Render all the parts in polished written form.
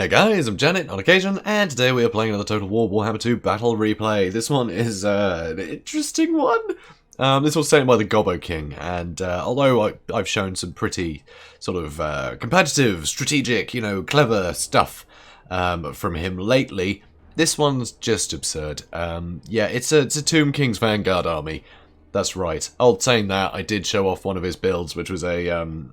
Hey guys, I'm JanetOnOccasion, and today we are playing another Total War Warhammer II Battle Replay. This one is an interesting one. This was sent by the Gobbo King, and although I've shown some pretty sort of competitive, strategic, clever stuff from him lately, this one's just absurd. Yeah, it's a Tomb King's Vanguard army. That's right. Saying that, I did show off one of his builds, which was a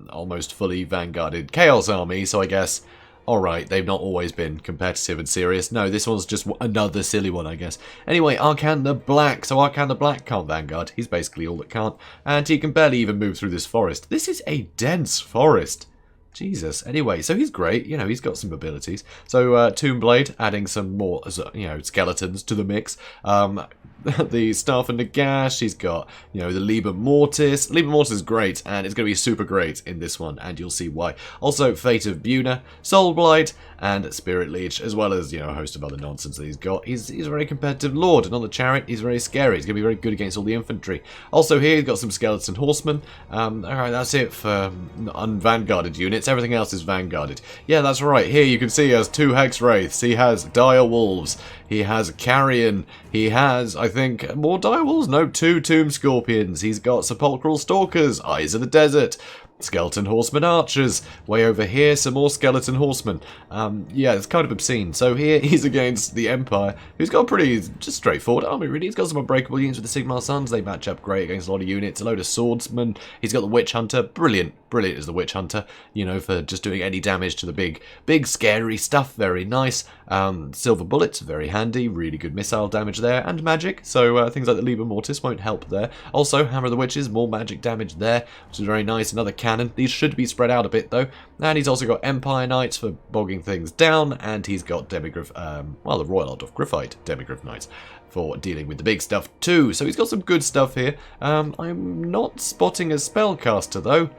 almost fully vanguarded Chaos army, so I guess... Alright, they've not always been competitive and serious. No, this one's just another silly one, I guess. Anyway, Arkan the Black. So Arkan the Black can't Vanguard. He's basically all that can't. And he can barely even move through this forest. This is a dense forest. Jesus. Anyway, so he's great. He's got some abilities. So Tomb Blade, adding some more, skeletons to the mix. The Staff and Nagash, he's got, the Liber Mortis. Liber Mortis is great, and it's going to be super great in this one, and you'll see why. Also, Fate of Buna, Soul Blight, and Spirit Leech, as well as, a host of other nonsense that he's got. He's a very competitive lord, and on the chariot, he's very scary. He's going to be very good against all the infantry. Also here, he's got some skeleton horsemen. Alright, that's it for unvanguarded units. Everything else is vanguarded. Yeah, that's right. Here you can see he has 2 Hex Wraiths. He has Dire Wolves. He has Carrion. He has, I think, more Dire Wolves? No, 2 Tomb Scorpions. He's got Sepulchral Stalkers, Eyes of the Desert, Skeleton Horsemen Archers. Way over here, some more Skeleton Horsemen. Yeah, it's kind of obscene. So here he's against the Empire, who's got a pretty just straightforward army, really. He's got some unbreakable units with the Sigmar Sons. They match up great against a lot of units. A load of swordsmen. He's got the Witch Hunter. Brilliant. Brilliant is the Witch Hunter, for just doing any damage to the big scary stuff. Very nice. Silver Bullets, very handy. Really good missile damage there. And magic. So things like the Liber Mortis won't help there. Also, Hammer of the Witches, more magic damage there, which is very nice. Another cannon. These should be spread out a bit, though. And he's also got Empire Knights for bogging things down. And he's got Demigryph, the Royal Art of Griffite Demigryph Knights for dealing with the big stuff, too. So he's got some good stuff here. I'm not spotting a spellcaster, though,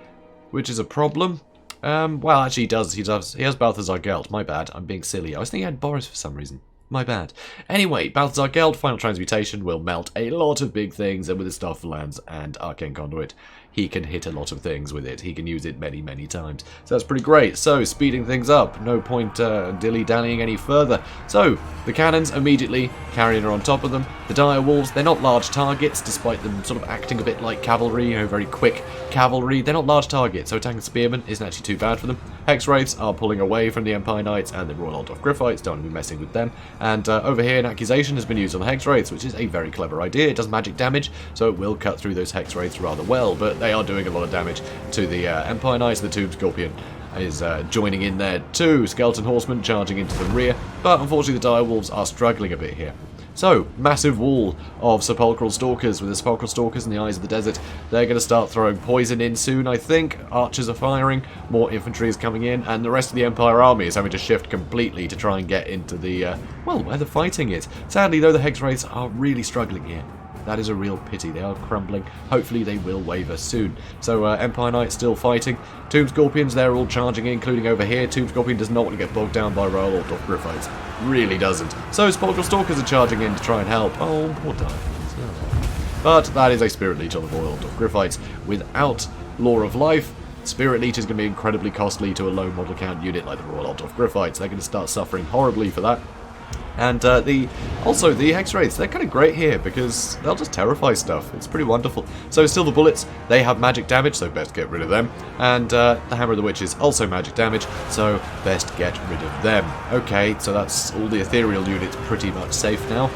which is a problem. Well, actually, he does. He has Balthazar Gelt. My bad. I'm being silly. I was thinking he had Boris for some reason. My bad. Anyway, Balthazar Gelt, Final Transmutation, will melt a lot of big things, and with his Staff of Lands and Arcane Conduit, he can hit a lot of things with it. He can use it many, many times. So that's pretty great. So, speeding things up. No point dilly-dallying any further. So, the cannons immediately, Carrion are on top of them. The Dire Wolves, they're not large targets, despite them sort of acting a bit like cavalry, very quick cavalry. They're not large targets, so attacking Spearmen isn't actually too bad for them. Hex Wraiths are pulling away from the Empire Knights and the Royal Art of Griffites. Don't want to be messing with them. And over here, an Accusation has been used on the Hex Wraiths, which is a very clever idea. It does magic damage, so it will cut through those Hex Wraiths rather well, but they are doing a lot of damage to the Empire Knights. The Tomb Scorpion is joining in there too. Skeleton Horsemen charging into the rear, but unfortunately the Dire Wolves are struggling a bit here. So, massive wall of Sepulchral Stalkers. With the Sepulchral Stalkers in the Eyes of the Desert, they're going to start throwing poison in soon, I think. Archers are firing, more infantry is coming in, and the rest of the Empire army is having to shift completely to try and get into the, where the fighting is. Sadly, though, the Hex Wraiths are really struggling here. That is a real pity. They are crumbling. Hopefully they will waver soon. So Empire Knights still fighting. Tomb Scorpions, they're all charging in, including over here. Tomb Scorpion does not want to get bogged down by Royal Art of Griffites. Really doesn't. So Sepulchral Stalkers are charging in to try and help. Oh, poor Diamonds. Oh. But that is a Spirit Leech on the Royal Art of Griffites. Without Law of Life, Spirit Leech is going to be incredibly costly to a low model count unit like the Royal Art of Griffites. They're going to start suffering horribly for that. And also the Hex Wraiths, they're kind of great here because they'll just terrify stuff. It's pretty wonderful. So Silver Bullets, they have magic damage, so best get rid of them. And the Hammer of the Witches, also magic damage, so best get rid of them. Okay, so that's all the ethereal units pretty much safe now.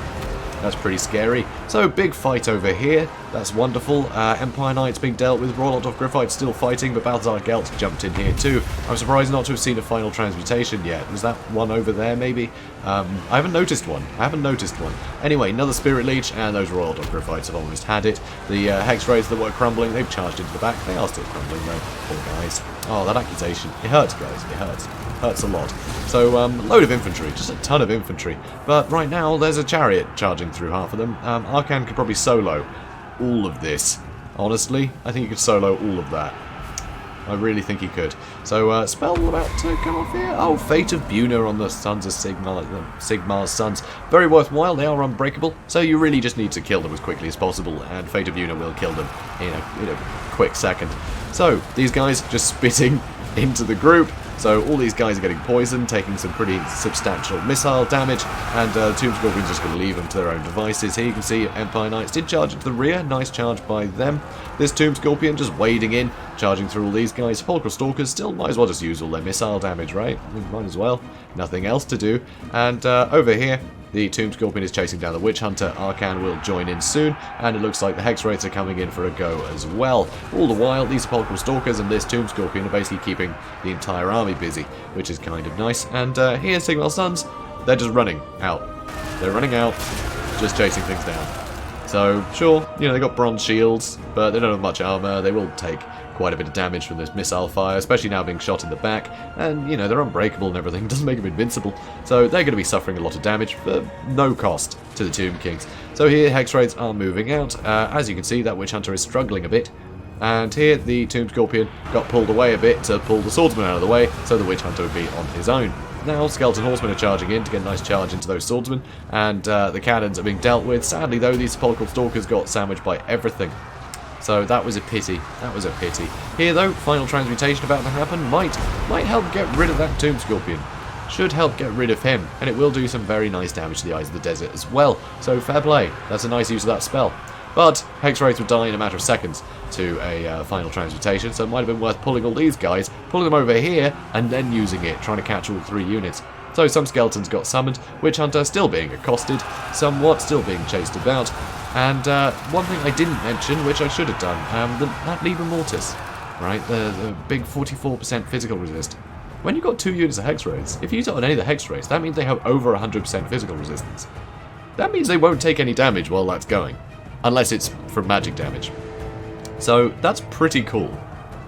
That's pretty scary. So, big fight over here. That's wonderful. Empire Knights being dealt with. Royal Art of Griffites still fighting, but Balthazar Gelt jumped in here too. I'm surprised not to have seen a Final Transmutation yet. Was that one over there, maybe? I haven't noticed one. Anyway, another Spirit Leech, and those Royal Art of Griffites have almost had it. The Hex Wraiths that were crumbling, they've charged into the back. They are still crumbling, though. Poor guys. Oh, that Accusation. It hurts, guys. It hurts. Hurts a lot. So, load of infantry. Just a ton of infantry. But right now, there's a chariot charging through half of them. Arkan could probably solo all of this. Honestly, I think he could solo all of that. I really think he could. So, spell about to come off here. Oh, Fate of Buna on the Sons of Sigmar's Sons. Very worthwhile. They are unbreakable. So you really just need to kill them as quickly as possible, and Fate of Buna will kill them in a quick second. So, these guys just spitting into the group. So all these guys are getting poisoned, taking some pretty substantial missile damage, and Tomb Scorpion's just going to leave them to their own devices. Here you can see Empire Knights did charge into the rear, nice charge by them. This Tomb Scorpion just wading in, charging through all these guys. Sepulchral Stalkers still might as well just use all their missile damage, right? Might as well. Nothing else to do. And over here, the Tomb Scorpion is chasing down the Witch Hunter. Arcan will join in soon, and it looks like the Hex Wraiths are coming in for a go as well. All the while, these Sepulchral Stalkers and this Tomb Scorpion are basically keeping the entire army busy, which is kind of nice. And here, Sigmar Sons, they're just running out. They're running out, just chasing things down. So, sure, you know, they got bronze shields, but they don't have much armor. They will take quite a bit of damage from this missile fire, especially now being shot in the back, and, you know, they're unbreakable and everything, doesn't make them invincible, so they're going to be suffering a lot of damage for no cost to the Tomb Kings. So here, Hex Wraiths are moving out. As you can see, that Witch Hunter is struggling a bit, and here the Tomb Scorpion got pulled away a bit to pull the Swordsman out of the way, so the Witch Hunter would be on his own. Now, Skeleton Horsemen are charging in to get a nice charge into those swordsmen, and the cannons are being dealt with. Sadly, though, these Sepulchral Stalkers got sandwiched by everything. So that was a pity. That was a pity. Here, though, final transmutation about to happen might help get rid of that Tomb Scorpion. Should help get rid of him, and it will do some very nice damage to the Eyes of the Desert as well. So fair play. That's a nice use of that spell. But Hex Wraith would die in a matter of seconds to a final transmutation, so it might have been worth pulling all these guys, pulling them over here, and then using it, trying to catch all 3 units. So some skeletons got summoned, Witch Hunter still being accosted, somewhat still being chased about, and one thing I didn't mention, which I should have done, that Liber Mortis, right, the big 44% physical resist. When you've got 2 units of Hex Wraiths, if you use it on any of the Hex Wraiths, that means they have over 100% physical resistance. That means they won't take any damage while that's going, unless it's from magic damage. So that's pretty cool.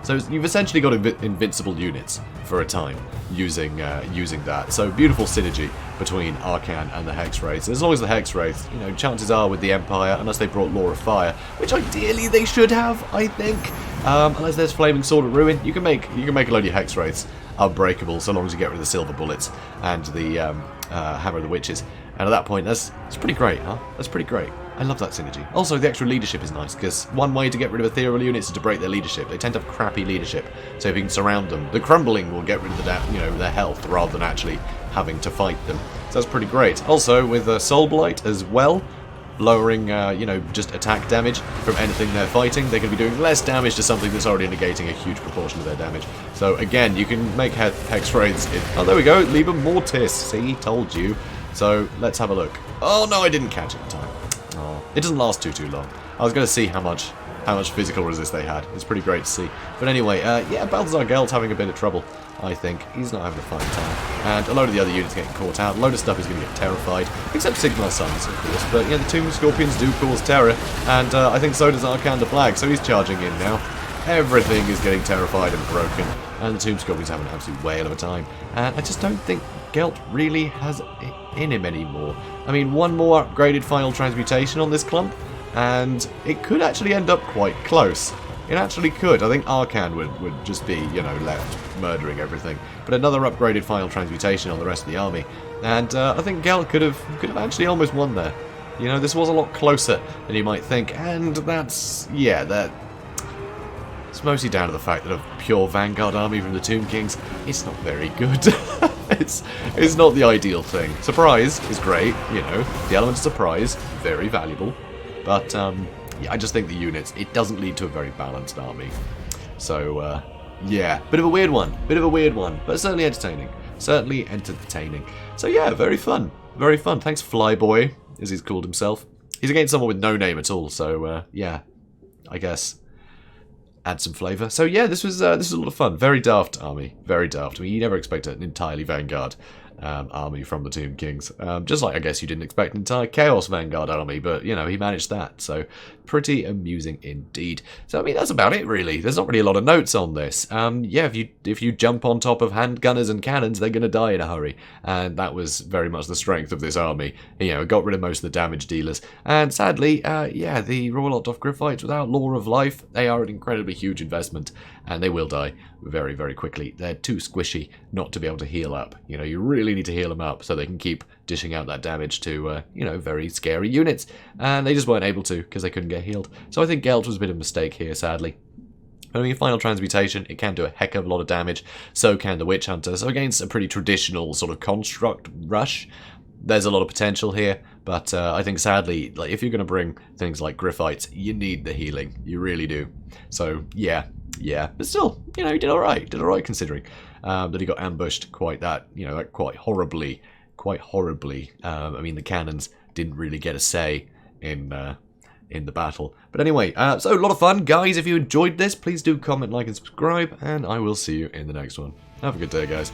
So you've essentially got invincible units for a time using that. So beautiful synergy between Arcan and the Hex Wraiths. As long as the Hex Wraiths, you know, chances are with the Empire, unless they brought Law of Fire, which ideally they should have, I think. Unless there's Flaming Sword of Ruin, you can make a load of your Hex Wraiths unbreakable so long as you get rid of the Silver Bullets and the Hammer of the Witches. And at that point, that's pretty great, huh? That's pretty great. I love that synergy. Also, the extra leadership is nice, because one way to get rid of ethereal units is to break their leadership. They tend to have crappy leadership, so if you can surround them, the crumbling will get rid of their health rather than actually having to fight them. So that's pretty great. Also, with Soul Blight as well, lowering, just attack damage from anything they're fighting, they're going to be doing less damage to something that's already negating a huge proportion of their damage. So again, you can make Hex Wraiths in... Oh, there we go, Liber Mortis. See, told you. So let's have a look. Oh no, I didn't catch it in time. Oh, it doesn't last too long. I was going to see how much physical resist they had. It's pretty great to see. But anyway, yeah, Balthazar Geld's having a bit of trouble, I think. He's not having a fine time. And a load of the other units getting caught out. A load of stuff is going to get terrified. Except Sigmar Sons, of course. But yeah, the Tomb Scorpions do cause terror. And I think so does Arcan the Flag, so he's charging in now. Everything is getting terrified and broken. And the Tomb Scorpions having an absolute whale of a time. And I just don't think Gelt really has it in him anymore. I mean, one more upgraded final transmutation on this clump, and it could actually end up quite close. It actually could. I think Arcan would just be, left murdering everything. But another upgraded final transmutation on the rest of the army, and I think Gelt could have actually almost won there. You know, this was a lot closer than you might think, and that's it's mostly down to the fact that a pure Vanguard army from the Tomb Kings, it's not very good. It's not the ideal thing. Surprise is great, the element of surprise, very valuable. But, yeah, I just think the units, it doesn't lead to a very balanced army. So, yeah, bit of a weird one, but certainly entertaining. So, yeah, very fun. Thanks, Flyboy, as he's called himself. He's against someone with no name at all, so, yeah, I guess... add some flavour. So yeah, this was a lot of fun. Very daft army. Very daft. I mean, you never expect an entirely Vanguard army from the Tomb Kings. Just like I guess you didn't expect an entire Chaos Vanguard army, but he managed that. So pretty amusing indeed. So I mean, that's about it really. There's not really a lot of notes on this. Yeah, if you jump on top of handgunners and cannons, they're going to die in a hurry, and that was very much the strength of this army. It got rid of most of the damage dealers, and sadly, yeah, the Royal Ottof Gryphites without Law of Life, they are an incredibly huge investment, and they will die very, very quickly. They're too squishy not to be able to heal up. You really need to heal them up so they can keep dishing out that damage to, very scary units. And they just weren't able to because they couldn't get healed. So I think Gelt was a bit of a mistake here, sadly. But I mean, Final Transmutation, it can do a heck of a lot of damage, so can the Witch Hunter. So against a pretty traditional sort of construct rush, there's a lot of potential here, but I think sadly, like if you're going to bring things like Griffites, you need the healing. You really do. So yeah, but still, you know, he did alright considering that he got ambushed quite horribly. I mean, the cannons didn't really get a say in the battle. But anyway, so a lot of fun, guys. If you enjoyed this, please do comment, like, and subscribe, and I will see you in the next one. Have a good day, guys.